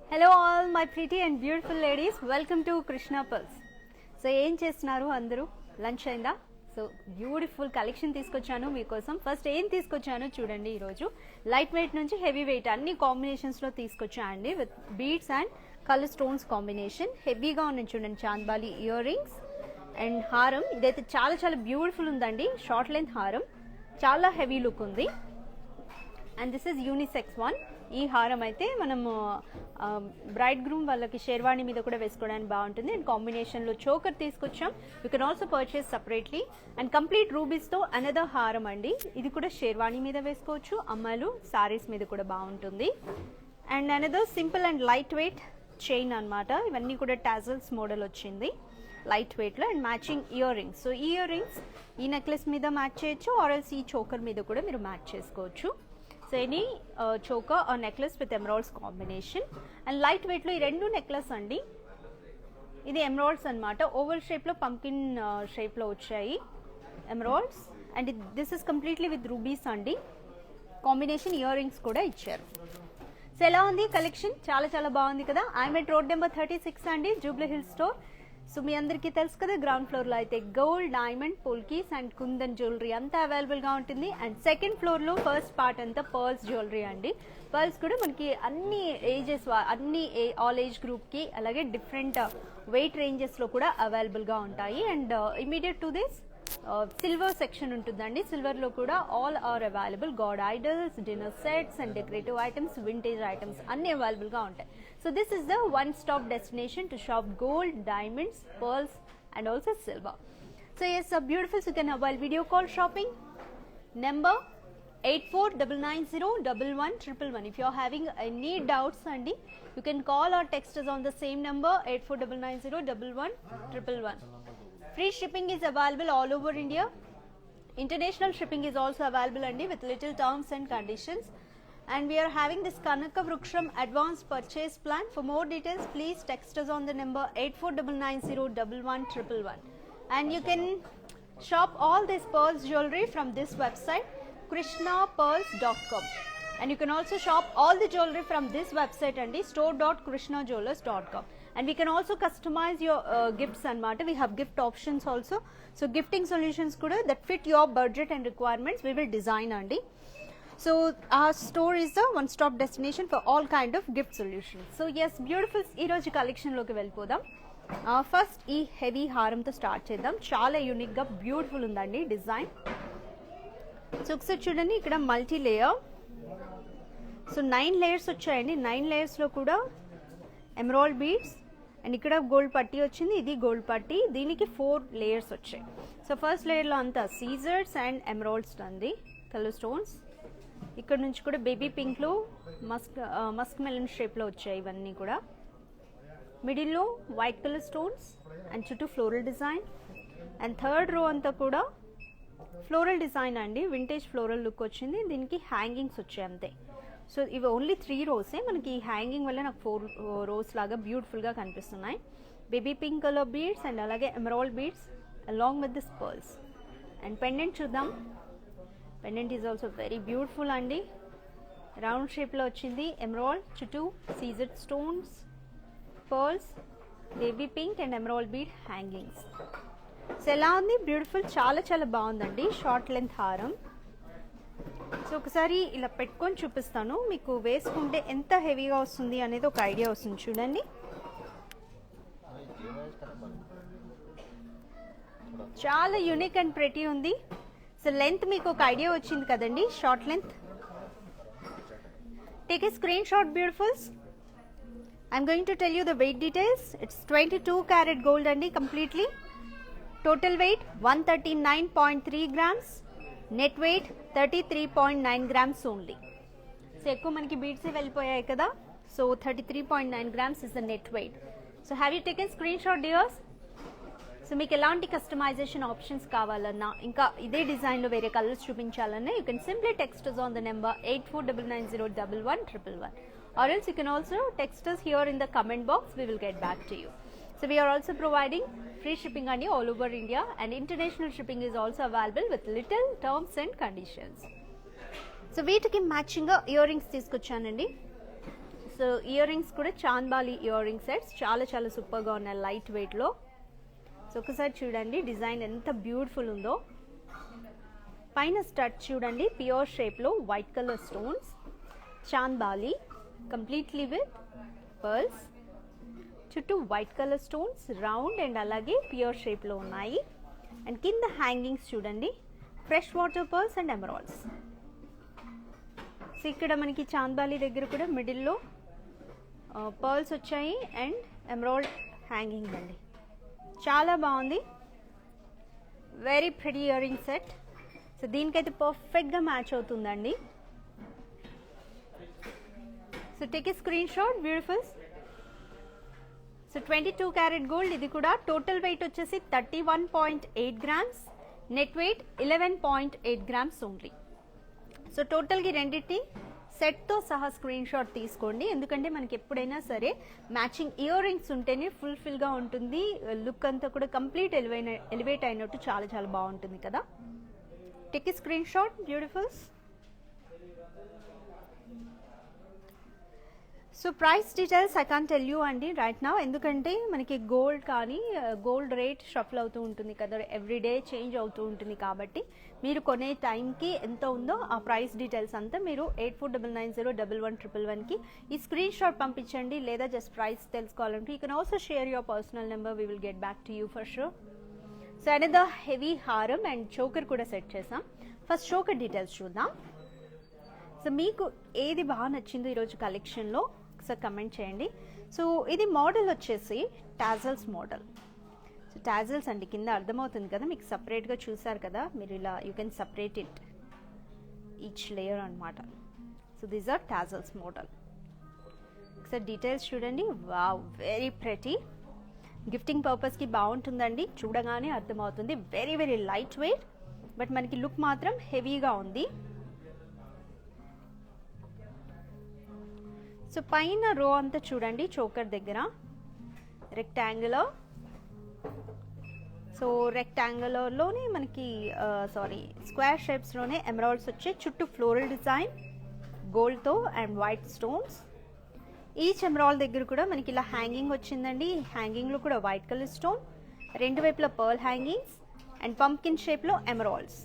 Hello all my pretty and beautiful ladies, welcome to Krishna Pulse. So ఏం చేస్తున్నారు అందరూ? Lunch అయిందా? So beautiful collection తీసుకొచ్చాను మీకోసం. ఫస్ట్ ఏం తీసుకొచ్చానో చూడండి. ఈరోజు లైట్ వెయిట్ నుంచి హెవీ వెయిట్ అన్ని కాంబినేషన్స్లో తీసుకొచ్చా అండి, with beads and colour stones combination. హెవీగా ఉన్నాయి చూడండి, చాంద్బాలి ఇయర్ రింగ్స్ అండ్ హారం. ఇదైతే చాలా చాలా బ్యూటిఫుల్ ఉందండి, షార్ట్ లెంత్ హారం, చాలా హెవీ లుక్ ఉంది. And this is unisex one. ఈ హారం అయితే మనము బ్రైడ్ గ్రూమ్ వాళ్ళకి షేర్వాణి మీద కూడా వేసుకోవడానికి బాగుంటుంది. అండ్ కాంబినేషన్లో చోకర్ తీసుకొచ్చాం. You can also purchase separately. And complete రూబీస్తో అనదర్ హారం అండి. ఇది కూడా షేర్వాణి మీద వేసుకోవచ్చు, అమ్మాయిలు సారీస్ మీద కూడా బాగుంటుంది. And another simple and lightweight chain అనమాట. ఇవన్నీ కూడా టాజల్స్ మోడల్ వచ్చింది లైట్ వెయిట్లో. And matching earrings. So ఈ ఇయర్ రింగ్స్ ఈ నెక్లెస్ మీద మ్యాచ్ చేయొచ్చు, ఆర్ఎల్స్ ఈ చోకర్ మీద కూడా మీరు మ్యాచ్ చేసుకోవచ్చు. So any choker or necklace with emeralds combination. And లైట్ వెయిట్లో ఈ రెండు నెక్లెస్ అండి. ఇది ఎమరాల్డ్స్ అనమాట, ఓవల్ షేప్లో పంకిన్ షేప్లో వచ్చాయి emeralds. And this is completely with rubies అండి. కాంబినేషన్ ఇయర్ రింగ్స్ కూడా ఇచ్చారు. సో ఎలా ఉంది కలెక్షన్? చాలా చాలా బాగుంది కదా. ఐఎమ్ ఎట్ రోడ్ నెంబర్ 36 అండి, జూబ్లీ హిల్ స్టోర్. సో మీ అందరికీ తెలుసు కదా, గ్రౌండ్ ఫ్లోర్లో అయితే gold, diamond, polkis and kundan jewellery అంతా అవైలబుల్గా ఉంటుంది. అండ్ సెకండ్ ఫ్లోర్లో ఫస్ట్ పార్ట్ అంతా పర్ల్స్ జ్యువెలరీ అండి. పర్ల్స్ కూడా మనకి అన్ని ఏజెస్, అన్ని ఆల్ ఏజ్ గ్రూప్కి, అలాగే డిఫరెంట్ వెయిట్ రేంజెస్లో కూడా అవైలబుల్గా ఉంటాయి. And immediate to this silver section ఉంటుందండి. సిల్వర్లో కూడా all are available. God idols, dinner sets and decorative items, vintage items అన్ని అవైలబుల్గా ఉంటాయి. So this is the one-stop destination to shop gold, diamonds, pearls and also silver. So yes, so beautiful. So you can avail video call shopping. Number 8499011111. If you are having any doubts, Andy, you can call or text us on the same number 8499011111. Free shipping is available all over India. International shipping is also available, Andy, with little terms and conditions. And we are having this Kanaka Vruksham advance purchase plan. For more details, please text us on the number 8499011111. And you can shop all this pearls jewelry from this website, krishnapearls.com. And you can also shop all the jewelry from this website and store.krishnajewelers.com. And we can also customize your gifts and matter. We have gift options also. So gifting solutions kuda that fit your budget and requirements, we will design andi. So our store is the one-stop destination for all kind of gift solutions. So yes, beautiful. ఈ రోజు collection లోకి వెళ్ళిపోదాం. First ఈ heavy హారంతో start చేద్దాం. చాలా unique గా beautiful ఉందండి design. So ఒకసారి చూడండి, ఇక్కడ మల్టీ లేయర్. సో 9 లేయర్స్ వచ్చాయండి. 9 లేయర్స్ లో కూడా ఎమరాల్డ్ బీడ్స్ అండ్ ఇక్కడ గోల్డ్ పట్టీ వచ్చింది. ఇది గోల్డ్ పట్టీ. దీనికి 4 లేయర్స్ వచ్చాయి. సో ఫస్ట్ లేయర్ లో అంతా సీజర్స్ అండ్ ఎమరాల్డ్స్ అండి, కలర్ స్టోన్స్. ఇక్కడ నుంచి కూడా బేబీ పింక్లో మస్క్ మెలన్ షేప్లో వచ్చాయి ఇవన్నీ కూడా. మిడిల్లో వైట్ కలర్ స్టోన్స్ అండ్ చుట్టూ floral design. And third row అంతా కూడా ఫ్లోరల్ డిజైన్ అండి, వింటేజ్ ఫ్లోరల్ లుక్ వచ్చింది. దీనికి హ్యాంగింగ్స్ వచ్చాయి అంతే. సో ఇవి ఓన్లీ 3 రోసే. మనకి ఈ హ్యాంగింగ్ వల్ల నాకు 4 రోస్ లాగా బ్యూటిఫుల్గా కనిపిస్తున్నాయి. Baby pink colour beads and అలాగే emerald beads along with this pearls. And pendant చూద్దాం. Pendant is also very beautiful అండి, రౌండ్ షేప్లో వచ్చింది. ఎమరాల్డ్ చుట్టూ సీజర్ stones, pearls, baby pink and emerald bead hangings. So ఎలా ఉంది? బ్యూటిఫుల్, చాలా చాలా బాగుందండి. షార్ట్ లెంత్ హారం. సో ఒకసారి ఇలా పెట్టుకొని చూపిస్తాను మీకు, వేసుకుంటే ఎంత హెవీగా వస్తుంది అనేది ఒక ఐడియా వస్తుంది. చూడండి, చాలా యూనిక్ అండ్ ప్రెటీ ఉంది. సో లెంత్ మీకు ఒక ఐడియా వచ్చింది కదండి, short length. Take a screenshot beautifuls. I'm going to tell you the weight details. It's 22 carat gold అండి completely. Total weight 139.3 grams. Net weight 33.9 grams only. So ఎక్కువ మనకి బీడ్సే వెళ్ళిపోయాయి కదా. So 33.9 grams is the net weight. So have you taken screenshot dears? So మీకు ఎలాంటి customisation options కావాలన్నా, ఇంకా ఇదే డిజైన్లో వేరే కలర్స్ చూపించాలన్నా, you can simply text us on the number 8499011111. Or else you can also text us here in the comment box. We will get back to you. So we are also providing free shipping all over India, and international shipping is also available with little terms and conditions. So వీటికి మ్యాచింగ్గా earrings తీసుకొచ్చానండి. So earrings కూడా chandbali ear ring sets చాలా చాలా సూపర్గా ఉన్నాయి light వెయిట్లో. So ఒకసారి చూడండి డిజైన్ ఎంత బ్యూటిఫుల్ ఉందో. పైన స్టడ్ చూడండి ప్యూర్ షేప్లో white colour stones, chandbali completely with pearls, చుట్టూ white colour stones round and అలాగే ప్యూర్ షేప్లో ఉన్నాయి. అండ్ కింద హ్యాంగింగ్స్ చూడండి fresh water pearls and emeralds. So ఇక్కడ మనకి చాంద్బాలి దగ్గర కూడా మిడిల్లో పర్ల్స్ వచ్చాయి అండ్ ఎమరాల్డ్ హ్యాంగింగ్ అండి. చాలా బాగుంది, very pretty earring set. So దీనికైతే పర్ఫెక్ట్గా మ్యాచ్ అవుతుందండి. So take a screenshot, beautiful. So 22 carat gold, ఇది కూడా టోటల్ వెయిట్ వచ్చేసి 31.8 grams, net weight 11.8 grams only. So టోటల్కి రెండింటి సెట్తో సహా స్క్రీన్ షాట్ తీసుకోండి, ఎందుకంటే మనకి ఎప్పుడైనా సరే మ్యాచింగ్ ఇయర్ రింగ్స్ ఉంటేనే ఫుల్ఫిల్గా ఉంటుంది, లుక్ అంతా కూడా కంప్లీట్ ఎలివేట్ అయినట్టు చాలా చాలా బాగుంటుంది కదా. Take a screenshot, beautifuls. So price details I can't tell you అండి రైట్ నౌ, ఎందుకంటే మనకి గోల్డ్ కానీ గోల్డ్ రేట్ షఫల్ అవుతూ ఉంటుంది కదా, ఎవ్రీడే చేంజ్ అవుతూ ఉంటుంది. కాబట్టి మీరు కొనే టైంకి ఎంత ఉందో ఆ ప్రైస్ డీటెయిల్స్ అంతా మీరు 8499011111కి ఈ స్క్రీన్ షాట్ పంపించండి, లేదా జస్ట్ ప్రైస్ తెలుసుకోవాలంటే you can also share your personal number, we will get back to you for sure. So another heavy హారం అండ్ చోకర్ కూడా సెట్ చేసాం. ఫస్ట్ చోకర్ డీటెయిల్స్ చూద్దాం. సో మీకు ఏది బాగా నచ్చిందో ఈరోజు కలెక్షన్లో ఒకసారి కమెంట్ చేయండి. సో ఇది మోడల్ వచ్చేసి టాజల్స్ మోడల్. సో టాజల్స్ అండి, కింద అర్థమవుతుంది కదా మీకు, సపరేట్గా చూసారు కదా మీరు, ఇలా you can separate it each layer అనమాట. So these are tassels model. ఒకసారి డీటెయిల్స్ చూడండి, వావ్ వెరీ ప్రెటీ, గిఫ్టింగ్ పర్పస్కి బాగుంటుందండి, చూడగానే అర్థమవుతుంది. Very very light weight, but మనకి లుక్ మాత్రం హెవీగా ఉంది. సో పైన రో అంతా చూడండి చోకర్ దగ్గర రెక్టాంగులర్. సో రెక్టాంగులర్లోనే మనకి స్క్వేర్ షేప్స్లోనే ఎమరాల్డ్స్ వచ్చే, చుట్టూ ఫ్లోరల్ డిజైన్ గోల్డ్తో and white stones. Each emerald దగ్గర కూడా మనకి ఇలా హ్యాంగింగ్ వచ్చిందండి, హ్యాంగింగ్లో కూడా వైట్ కలర్ స్టోన్, రెండు వైపులా పర్ల్ హ్యాంగింగ్స్ అండ్ పంప్కిన్ షేప్లో ఎమరాల్డ్స్.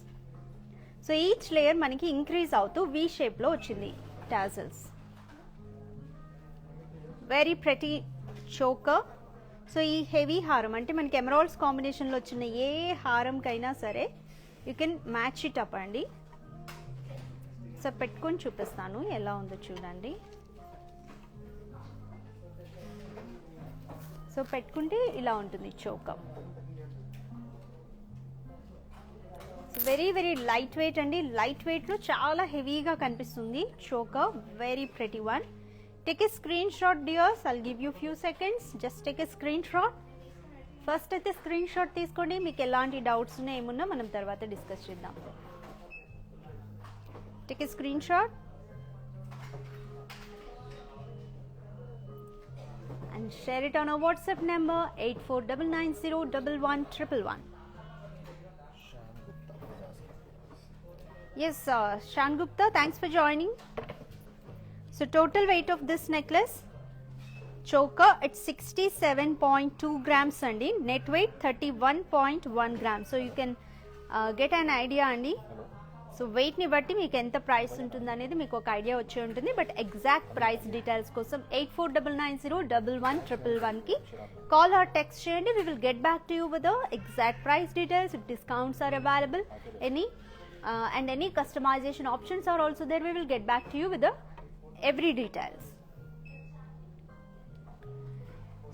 సో ఈచ్ లేయర్ మనకి ఇంక్రీజ్ అవుతూ వి షేప్లో వచ్చింది tassels. Very pretty choker. So ఈ హెవీ హారం అంటే మనకి ఎమరాల్డ్స్ కాంబినేషన్లో వచ్చిన ఏ హారంకైనా సరే you can match it up అండి. సో పెట్టుకొని చూపిస్తాను ఎలా ఉందో చూడండి. సో పెట్టుకుంటే ఇలా ఉంటుంది choker. Very very light wait అండి, లైట్ వెయిట్లో చాలా హెవీగా కనిపిస్తుంది choker, very pretty one. Take a screenshot dears, I'll give you few seconds, just take a screenshot. First అయితే స్క్రీన్ షాట్ తీసుకోండి, మీకు ఎలాంటి డౌట్స్ ఉన్నా ఏమున్నా మనం తర్వాత డిస్కస్ చేద్దాం. Take a screen shot and share it on our WhatsApp number 8499011111. Yes, Shan Gupta, thanks for joining. So total weight of this necklace choker at 67.2 grams andi, net weight 31.1 grams. So you can get an idea andi. So weight ni batti meeku enta price untundi anedi meeku oka idea vachi untundi, but exact price details kosam 8499011111 ki call or text cheyandi. We will get back to you with the exact price details, if discounts are available, any and any customization options are also there. We will get back to you with the every details.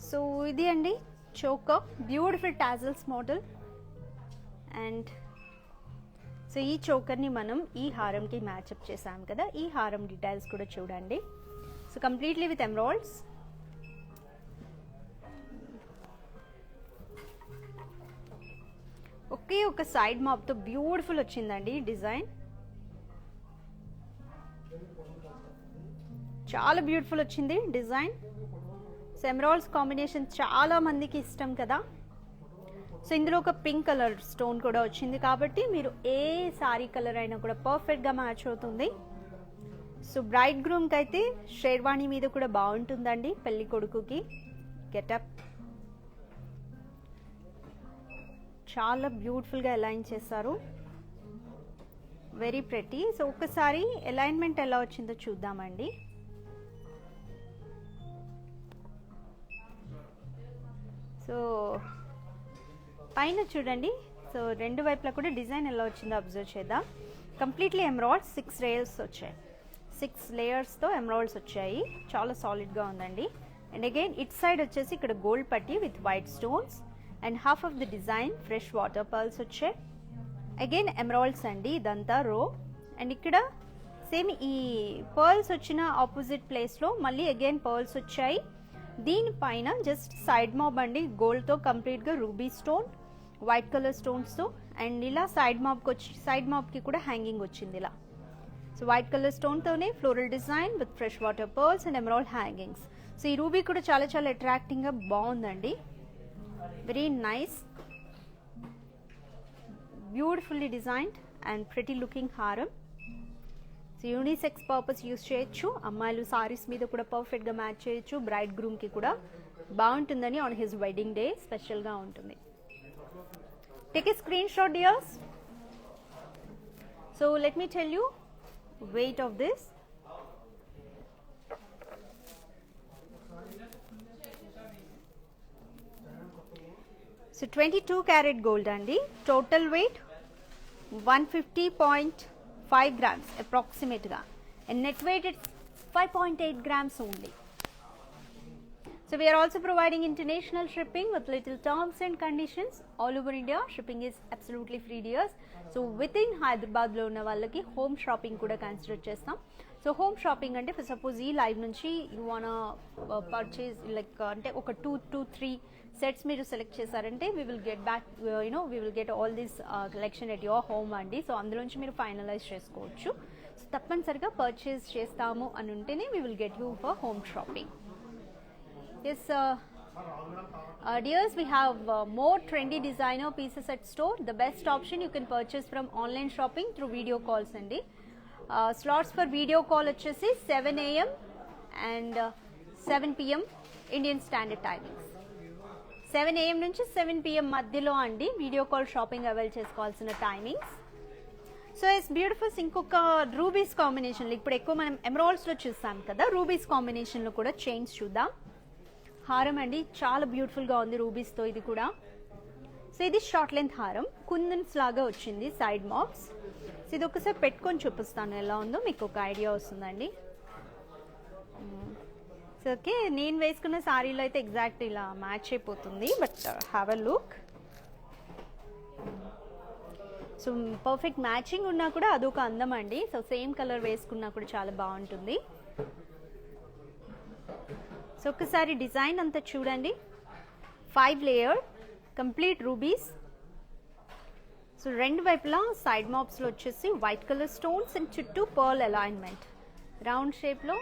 So ఇది అండి choker, beautiful tassels model. And so ఈ చోకర్ని మనం ఈ హారంకి మ్యాచ్అప్ చేసాం కదా, ఈ హారం details కూడా చూడండి. So completely with emeralds. ఒకే ఒక సైడ్ మాప్తో బ్యూటిఫుల్ వచ్చిందండి డిజైన్, చాలా బ్యూటిఫుల్ వచ్చింది డిజైన్. సో ఎమరాల్డ్స్ కాంబినేషన్ చాలా మందికి ఇష్టం కదా. సో ఇందులో ఒక పింక్ కలర్ స్టోన్ కూడా వచ్చింది కాబట్టి మీరు ఏ సారీ కలర్ అయినా కూడా పర్ఫెక్ట్గా మ్యాచ్ అవుతుంది. సో బ్రైడ్ గ్రూమ్కి అయితే షేర్వాణి మీద కూడా బాగుంటుందండి. పెళ్లి కొడుకుకి గెటప్ చాలా బ్యూటిఫుల్గా అలైన్ చేశారు, వెరీ ప్రెటీ. సో ఒక్కసారి అలైన్మెంట్ ఎలా వచ్చిందో చూద్దామండి. సో పైన చూడండి, సో రెండు వైపులా కూడా డిజైన్ ఎలా వచ్చిందో అబ్జర్వ్ చేద్దాం. కంప్లీట్లీ ఎమరాల్డ్స్ 6 లేయర్స్ వచ్చాయి, 6 లేయర్స్తో ఎమరాల్డ్స్ వచ్చాయి, చాలా సాలిడ్గా ఉందండి. అండ్ అగైన్ ఇట్ సైడ్ వచ్చేసి ఇక్కడ గోల్డ్ పట్టి with white stones and half of the design fresh water pearls వచ్చాయి. అగైన్ ఎమరాల్డ్స్ అండి ఇదంతా రో. అండ్ ఇక్కడ సేమ్ ఈ పర్ల్స్ వచ్చిన ఆపోజిట్ ప్లేస్లో మళ్ళీ అగైన్ పర్ల్స్ వచ్చాయి. దీనిపైన జస్ట్ సైడ్ మాబ్ అండి, గోల్డ్తో కంప్లీట్గా రూబీ స్టోన్, వైట్ కలర్ స్టోన్స్తో. అండ్ ఇలా సైడ్ మాబ్కి కూడా హ్యాంగింగ్ వచ్చింది ఇలా. సో వైట్ కలర్ స్టోన్తోనే floral design with fresh water pearls and emerald hangings. So ఈ రూబీ కూడా చాలా చాలా అట్రాక్టింగ్గా బాగుందండి, very nice, beautifully designed and pretty looking హారం. సో యూనిసెక్స్ పర్పస్ యూస్ చేయొచ్చు, అమ్మాయిలు సారీస్ మీద కూడా పర్ఫెక్ట్గా మ్యాచ్ చేయొచ్చు, బ్రైడ్ గ్రూమ్కి కూడా బాగుంటుందని ఆన్ హిజ్ వెడ్డింగ్ డే స్పెషల్గా ఉంటుంది. Take a screenshot dears. So let me tell you weight of this. So 22 carat gold andi, total weight 150.5 grams approximate ga, and net weight it's 5.8 grams only. So we are also providing international shipping with little terms and conditions. All over India shipping is absolutely free dears. So within Hyderabad lo unna vallaki home shopping kuda consider chestam. So home shopping ante for suppose ee live nunchi you wanna purchase like ante oka 2 to 3 sets మీరు select చేశారంటే we will get back we will get all this collection at your home అండి. So అందులోంచి మీరు finalise చేసుకోవచ్చు. So తప్పనిసరిగా purchase చేస్తాము అని ఉంటేనే we will get you for home shopping. Yes, dears, we have more trendy designer pieces at store. The best option you can purchase from online shopping through video calls andi. Slots for video call vachesi 7 AM and 7 PM Indian Standard Timings. 7 AM నుంచి 7 PM మధ్యలో అండి video call shopping avail చేసుకోవాల్సిన timings. So it's beautiful. ఇంకొక rubies కాంబినేషన్లో ఇప్పుడు ఎక్కువ మనం ఎమరాల్డ్స్లో చూస్తాం కదా, రూబీస్ కాంబినేషన్లో కూడా చైన్స్ చూద్దాం. హారం అండి చాలా బ్యూటిఫుల్గా ఉంది రూబీస్తో ఇది కూడా. సో ఇది షార్ట్ లెంత్ హారం, కుందన్స్ లాగా వచ్చింది సైడ్ మాప్స్. సో ఇది ఒకసారి పెట్టుకొని చూపిస్తాను ఎలా ఉందో మీకు ఒక ఐడియా వస్తుందండి. సో ఓకే, నేను వేసుకున్న శారీలో అయితే ఎగ్జాక్ట్ ఇలా మ్యాచ్ అయిపోతుంది, but have a look. So perfect matching ఉన్నా కూడా అదొక అందం అండి. సో సేమ్ కలర్ వేసుకున్నా కూడా చాలా బాగుంటుంది. సో ఒక్కసారి డిజైన్ అంతా చూడండి, 5 లేయర్ కంప్లీట్ రూబీస్. సో రెండు వైపులా సైడ్ మాప్స్లో వచ్చేసి వైట్ కలర్ స్టోన్స్ అండ్ చుట్టూ పర్ల్ అలైన్మెంట్ రౌండ్ షేప్లో.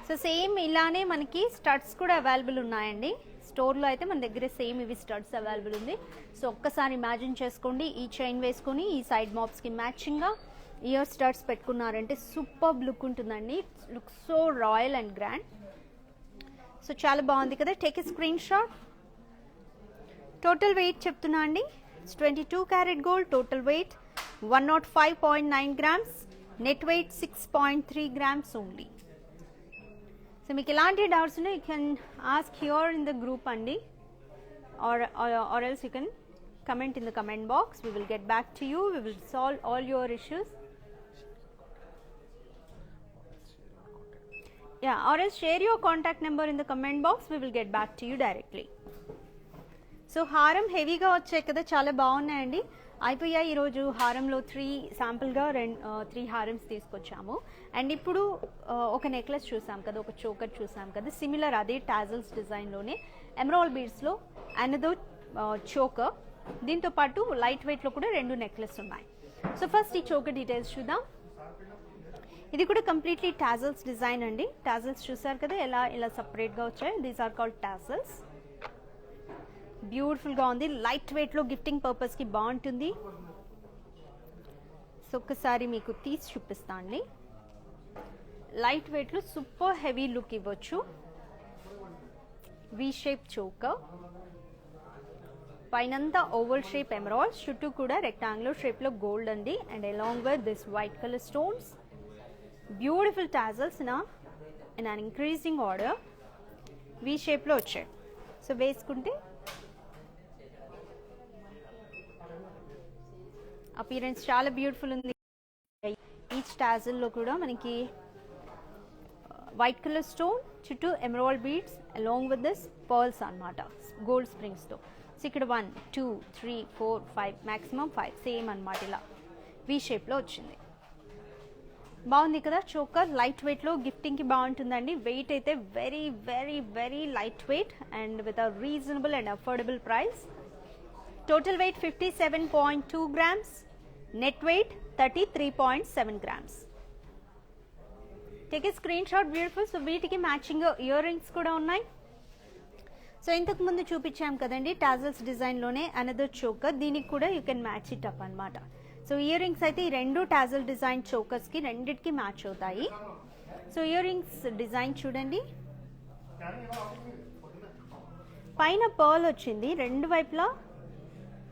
సో సేమ్ ఇలానే మనకి స్టడ్స్ కూడా అవైలబుల్ ఉన్నాయండి. స్టోర్లో అయితే మన దగ్గర సేమ్ ఇవి స్టడ్స్ అవైలబుల్ ఉంది. సో ఒక్కసారి ఇమాజిన్ చేసుకోండి, ఈ చైన్ వేసుకొని ఈ సైడ్ మాప్స్కి మ్యాచింగ్గా ఇయర్ స్టడ్స్ పెట్టుకున్నారంటే సూపర్ లుక్ ఉంటుందండి. Look so royal and grand. So చాలా బాగుంది కదా. Take a screenshot. Total weight చెప్తున్నా అండి, 22 carat gold, total weight 105.9 grams, net weight 6.3 grams only. So మీకు ఎలాంటి డౌట్స్ ఉన్నా you can ask here in the group అండి, or else you can comment in the comment box. We will get back to you, we will solve all your issues. Yeah, or else share your contact number in the comment box, we will get back to you directly. So హారం హెవీగా వచ్చాయి కదా, చాలా బాగున్నాయండి. అయిపోయాయి ఈరోజు హారంలో 3 శాంపుల్గా 3 హారమ్స్ తీసుకొచ్చాము. And ఇప్పుడు ఒక నెక్లెస్ చూసాం కదా, ఒక చోకర్ చూసాం కదా, సిమిలర్ అదే టాజల్స్ డిజైన్లోనే ఎమరాల్డ్ బీడ్స్లో అనదర్ చోకర్. దీంతో పాటు లైట్ వెయిట్లో కూడా 2 నెక్లెస్ ఉన్నాయి. సో ఫస్ట్ ఈ చోకర్ డీటెయిల్స్ చూద్దాం. ఇది కూడా కంప్లీట్లీ టాజల్స్ డిజైన్ అండి. టాజల్స్ చూసారు కదా ఎలా ఇలా సపరేట్గా వచ్చాయి. These are called tassels. బ్యూటిఫుల్గా ఉంది, లైట్ వెయిట్లో గిఫ్టింగ్ పర్పస్కి బాగుంటుంది. సో ఒక్కసారి మీకు తీసి చూపిస్తాను అండి. లైట్ వెయిట్లో సూపర్ హెవీ లుక్ ఇవ్వచ్చు. వి షేప్ చోకర్, పైనంతా ఓవల్ షేప్ ఎమరాల్డ్స్, చుట్టూ కూడా రెక్టాంగులర్ షేప్లో గోల్డ్ అండి. And along with this white colour stones, beautiful tassels in an increasing order V షేప్లో వచ్చాయి. సో వేసుకుంటే అపియరెన్స్ చాలా బ్యూటిఫుల్ ఉంది. ఈచ్ టాజల్లో కూడా మనకి వైట్ కలర్ స్టోన్, చుట్టూ emerald beads along with this pearls అన్నమాట, గోల్డ్ స్ప్రింగ్స్తో. సో ఇక్కడ 1 2 3 4 5 మ్యాక్సిమం 5 సేమ్ అన్నమాట. ఇలా వి షేప్లో వచ్చింది. బాగుంది కదా చోకర్. లైట్ వెయిట్లో గిఫ్టింగ్కి బాగుంటుందండి. వెయిట్ అయితే very very very light wait and with a reasonable and affordable price. Total weight 57.2 grams, net wait 33.7 grams. Take a screenshot. Beautiful. So వీటికి మ్యాచింగ్ ఇయర్ రింగ్స్ కూడా ఉన్నాయి. సో ఇంతకు ముందు చూపించాం కదండి టాజల్స్ డిజైన్లోనే అనదర్ చోకర్, దీనికి కూడా you can match it up అనమాట. సో ఇయర్ రింగ్స్ అయితే ఈ రెండు టాజల్ డిజైన్ చోకర్స్కి రెండిటికి మ్యాచ్ అవుతాయి. సో ఇయర్ రింగ్స్ డిజైన్ చూడండి. పైన పర్ల్ వచ్చింది, రెండు వైపులా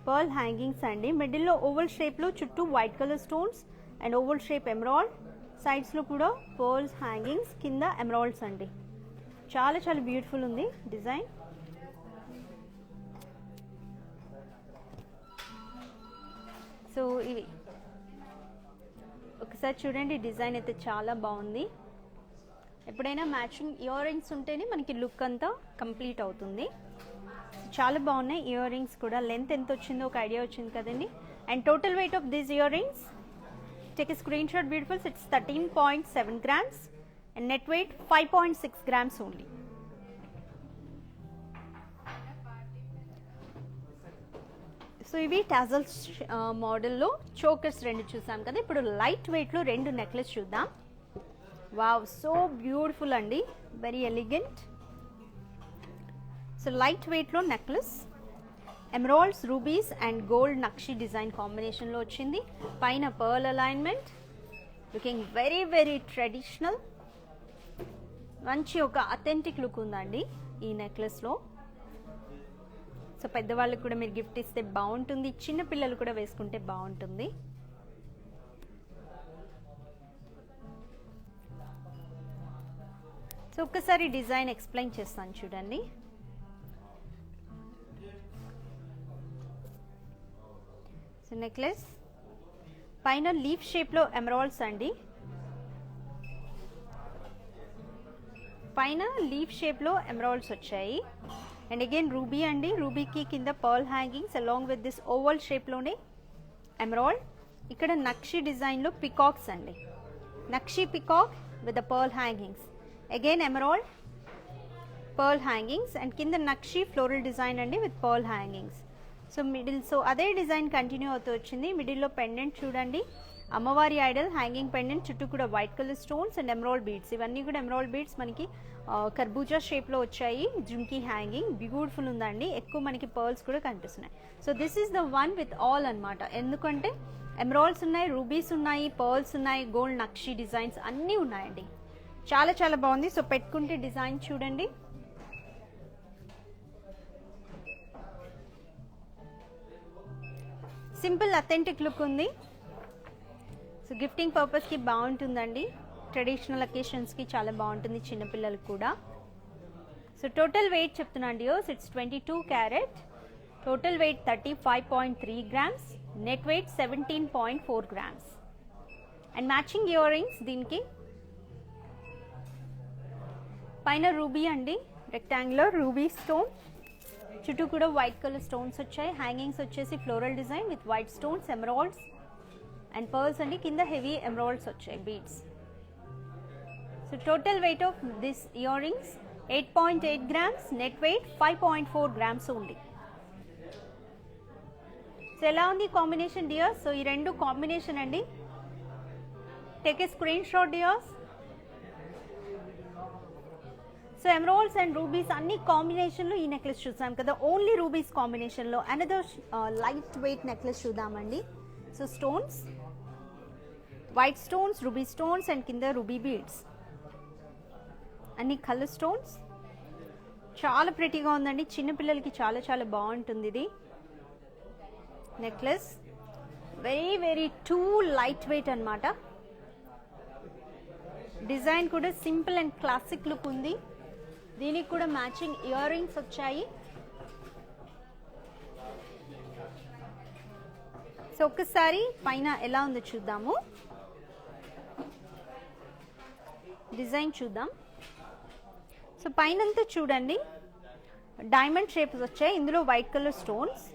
పర్ల్ హ్యాంగింగ్స్ అండి. మిడిల్లో ఓవల్ షేప్లో చుట్టూ white colour stones and oval shape emerald, సైడ్స్లో కూడా పర్ల్స్ హ్యాంగింగ్స్, కింద ఎమరాల్డ్స్ అండి. చాలా చాలా బ్యూటిఫుల్ ఉంది డిజైన్. సో ఇవి ఒకసారి చూడండి, డిజైన్ అయితే చాలా బాగుంది. ఎప్పుడైనా మ్యాచింగ్ ఇయర్ రింగ్స్ ఉంటేనే మనకి లుక్ అంతా కంప్లీట్ అవుతుంది. చాలా బాగున్నాయి ఇయర్ రింగ్స్ కూడా. లెంత్ ఎంత వచ్చిందో ఒక ఐడియా వచ్చింది కదండి. And total weight of these ear rings, take a screen shot. Beautiful. It's 13.7 grams and net weight 5.6 grams only. So ఇవి టాజల్స్ మోడల్లో చోకర్స్ రెండు చూసాం కదా. ఇప్పుడు లైట్ వెయిట్లో రెండు నెక్లెస్ చూద్దాం. వావ్, సో బ్యూటిఫుల్ అండి, వెరీ ఎలిగెంట్. సో లైట్ వెయిట్లో necklace emeralds, rubies and gold nakshi design కాంబినేషన్లో వచ్చింది. పైన pearl alignment, looking very very traditional. మంచి ఒక అథెంటిక్ లుక్ ఉందండి ఈ నెక్లెస్లో. సో పెద్దవాళ్ళకి కూడా మీరు గిఫ్ట్ ఇస్తే బాగుంటుంది, చిన్న పిల్లలు కూడా వేసుకుంటే బాగుంటుంది. సో ఒక్కసారి డిజైన్ ఎక్స్ప్లెయిన్ చేస్తాను చూడండి. సో నెక్లెస్ పైన లీఫ్ షేప్లో ఎమరాల్డ్స్ అండి. పైన లీఫ్ షేప్లో ఎమరాల్డ్స్ వచ్చాయి. అండ్ అగైన్ రూబీ అండి. రూబీకి కింద pearl hangings along with this oval షేప్లోనే ఎమరాల్డ్. ఇక్కడ నక్షి డిజైన్లో పికాక్స్ అండి. Nakshi peacock with the pearl hangings. Again emerald, pearl hangings and కింద నక్షి ఫ్లోరల్ డిజైన్ అండి with pearl hangings. So middle, so అదే డిజైన్ కంటిన్యూ అవుతూ వచ్చింది. మిడిల్లో పెండెంట్ చూడండి, అమ్మవారి ఐడల్ హ్యాంగింగ్ పెండెంట్, చుట్టూ కూడా white colour stones and emerald beads. ఇవన్నీ కూడా ఎమరాల్డ్ బీడ్స్ మనకి కర్బూజా షేప్లో వచ్చాయి. జుంకీ హ్యాంగింగ్ బ్యూటిఫుల్ ఉందండి. ఎక్కువ మనకి పర్ల్స్ కూడా కనిపిస్తున్నాయి. So this is the one with all అనమాట. ఎందుకంటే ఎమరాల్డ్స్ ఉన్నాయి, రూబీస్ ఉన్నాయి, పర్ల్స్ ఉన్నాయి, గోల్డ్ నక్షి డిజైన్స్ అన్నీ ఉన్నాయండి. చాలా చాలా బాగుంది. సో పెట్టుకుంటే డిజైన్ చూడండి. సింపుల్ అథెంటిక్ లుక్ ఉంది. సో గిఫ్టింగ్ పర్పస్కి బాగుంటుందండి. ట్రెడిషనల్ అకేషన్స్కి చాలా బాగుంటుంది, చిన్నపిల్లలకు కూడా. సో టోటల్ వెయిట్ చెప్తున్నాండి. It's 22 carat. Total weight 35.3 grams. Net weight 17.4 grams. And matching earrings దీనికి. పైన రూబీ అండి, రెక్టాంగులర్ రూబీ స్టోన్, చుట్టూ కూడా వైట్ కలర్ స్టోన్స్ వచ్చాయి. హ్యాంగింగ్స్ వచ్చేసి floral design with white stones, emeralds and pearls అండి. కింద హెవీ ఎమరాల్డ్స్ వచ్చాయి, beads. So total weight of this earrings 8.8 grams. Net weight 5.4 grams ఉంది. సో ఎలా ఉంది కాంబినేషన్ డియర్స్? సో ఈ రెండు కాంబినేషన్ అండి. Take a screenshot dears. So emeralds and rubies అన్ని కాంబినేషన్లో ఈ నెక్లెస్ చూసాం కదా. ఓన్లీ రూబీస్ కాంబినేషన్లో అనదర్ లైట్ వెయిట్ నెక్లెస్ చూద్దామండి. So stones, white stones, ruby stones and కింద రూబీ బీడ్స్. అన్ని కలర్ స్టోన్స్, చాలా ప్రెటీగా ఉందండి. చిన్నపిల్లలకి చాలా చాలా బాగుంటుంది ఇది necklace. Very very too light weight అనమాట. డిజైన్ కూడా సింపుల్ అండ్ క్లాసిక్ లుక్ ఉంది. దీనికి కూడా మ్యాచింగ్ ఇయర్ రింగ్స్ వచ్చాయి. సో ఒక్కసారి పైన ఎలా ఉందో చూద్దాము. డిజైన్ చూద్దాం. సో పైనంతా చూడండి, డైమండ్ షేప్స్ వచ్చాయి. ఇందులో వైట్ కలర్ స్టోన్స్.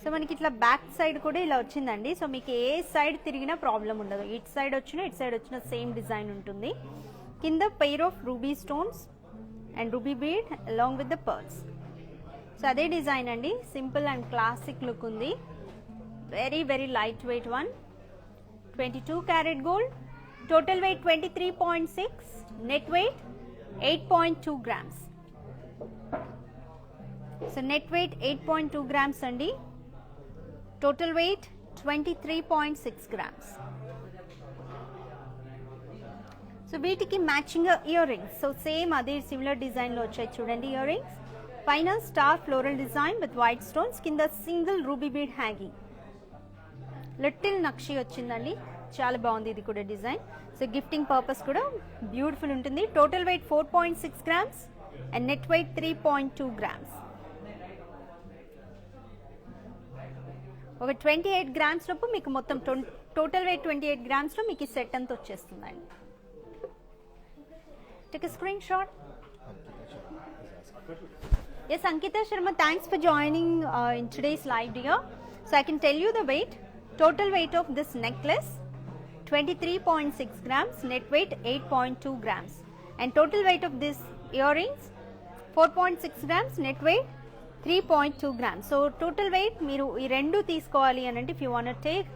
సో మనకి ఇట్లా బ్యాక్ సైడ్ కూడా ఇలా వచ్చిందండి. సో మీకు ఏ సైడ్ తిరిగినా ప్రాబ్లం ఉండదు. ఇటు సైడ్ వచ్చినా సేమ్ డిజైన్ ఉంటుంది. కింద pair of ruby stones and ruby bead along with the pearls. So అదే డిజైన్ అండి, సింపుల్ అండ్ క్లాసిక్ లుక్ ఉంది. Very very light wait one. 22 carat gold. Total wait 23.6. Net weight 8.2 grams. So net weight 8.2 grams అండి. Total weight 23.6 grams. So వీటికి matching earrings. So same అదే similar డిజైన్లో వచ్చాయి చూడండి ear rings. పైన star floral design with white stones, కింద single ruby bead hanging. Little nakshi వచ్చిందండి, చాలా బాగుంది ఇది కూడా డిజైన్. సో గిఫ్టింగ్ పర్పస్ కూడా బ్యూటిఫుల్ ఉంటుంది. Total weight 4.6 grams and net weight 3.2 grams. ఒక 28 grams లోపు మీకు మొత్తం టోటల్ వెయిట్ 28 grams లో మీకు ఈ సెట్ అంతా వచ్చేస్తుందండి. Take a screen shot. Yes, Ankita Sharma, thanks for joining in today's live, dear. So I can tell you the weight. Total weight of this necklace 23.6 grams, net weight 8.2 grams, and total weight of this earrings 4.6 grams, net weight 3.2 grams. So total weight మీరు ఈ రెండు తీసుకోవాలి అని అంటే, if you want to take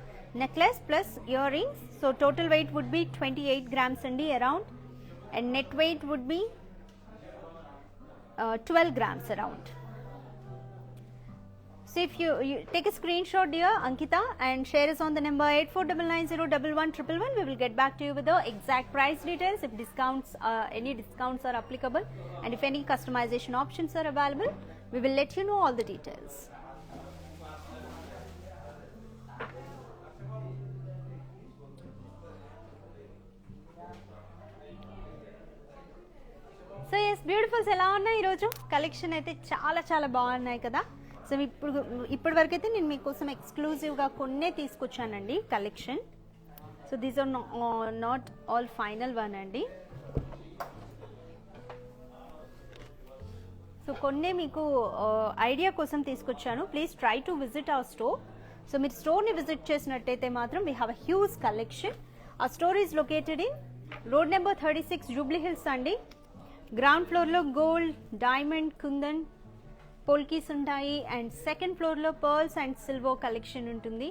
necklace plus earrings, so total weight would be 28 grams అండి around, and net weight would be 12 grams around. So if you take a screenshot, dear Ankita, and share us on the number 8499011111, we will get back to you with the exact price details, if discounts, any discounts are applicable, and if any customization options are available, we will let you know all the details. So yes beautifuls, ఎలా ఉన్నాయి ఈరోజు collection అయితే చాలా చాలా బాగున్నాయి కదా. So ఇప్పటి వరకు అయితే నేను మీకోసం ఎక్స్క్లూజివ్గా కొన్నే తీసుకొచ్చానండి collection. So these are not all final one అండి. సో కొన్నే మీకు ఐడియా కోసం తీసుకొచ్చాను. Please try to visit our store. So మీరు స్టోర్ని విజిట్ చేసినట్టయితే మాత్రం we have a huge collection. ఆ store is located in road number 36, Jubilee Hills అండి. గ్రౌండ్ ఫ్లోర్లో గోల్డ్, డైమండ్, కుందన్, పోల్కీస్ ఉంటాయి, అండ్ సెకండ్ ఫ్లోర్లో పర్ల్స్ అండ్ సిల్వర్ కలెక్షన్ ఉంటుంది.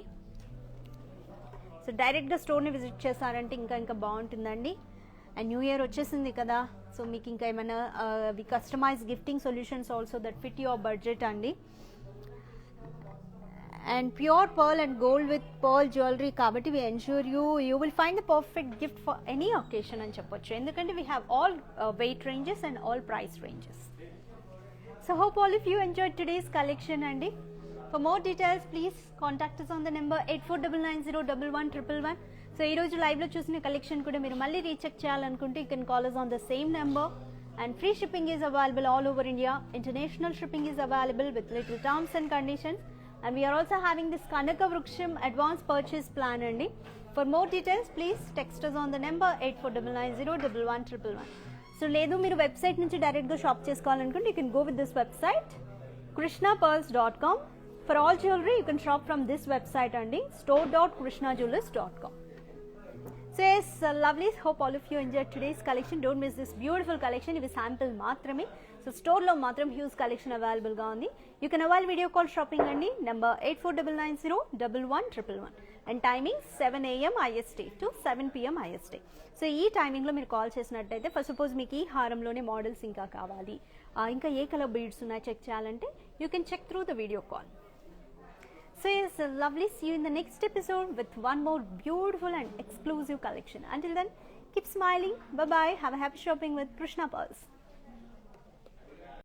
సో డైరెక్ట్గా స్టోర్ని విజిట్ చేస్తారంటే ఇంకా బాగుంటుందండి. అండ్ న్యూ ఇయర్ వచ్చేసింది కదా, సో మీకు ఇంకా ఏమైనా we customise gifting solutions also that fit your budget అండి. And pure pearl and gold with pearl jewellery కాబట్టి we ensure you will find the perfect gift for any occasion అని చెప్పొచ్చు. ఎందుకంటే we have all weight ranges and all price ranges. So hope all of you enjoyed today's collection అండి. For more details please contact us on the number 8499011111. So ఈరోజు లైవ్లో చూసిన collection కూడా మీరు మళ్ళీ రీచెక్ చేయాలనుకుంటే you can call us on the same number, and free shipping is available all over India. International shipping is available with little terms and conditions. And we are also having this Kanaka Vruksham advance purchase plan andi. For more details please text us on the number 8499011111. So ledu మీరు website నుంచి డైరెక్ట్గా shop చేసుకోవాలనుకుంటే you can go with this website krishnapearls.com. For all jewelry you can shop from this website andi, store.krishnajewelers.com. So yes, lovely. Hope all of you enjoyed today's collection. Don't miss this beautiful collection. Ivi sample maatrame. So store lo matram huge collection available ga undi. You can avail video call shopping andi, number 8499011111, and timing 7 AM IST to 7 PM IST. So ఈ టైమింగ్లో మీరు call చేసినట్టయితే, for suppose మీకు ఈ హారంలోనే models ఇంకా కావాలి, ఇంకా ఏ colour beads ఉన్నాయి చెక్ చేయాలంటే you can check through the video call. So yes, lovely. See you in the next episode with one more beautiful and exclusive collection. Until then, keep smiling. Bye. Have happy shopping with Krishna pearls.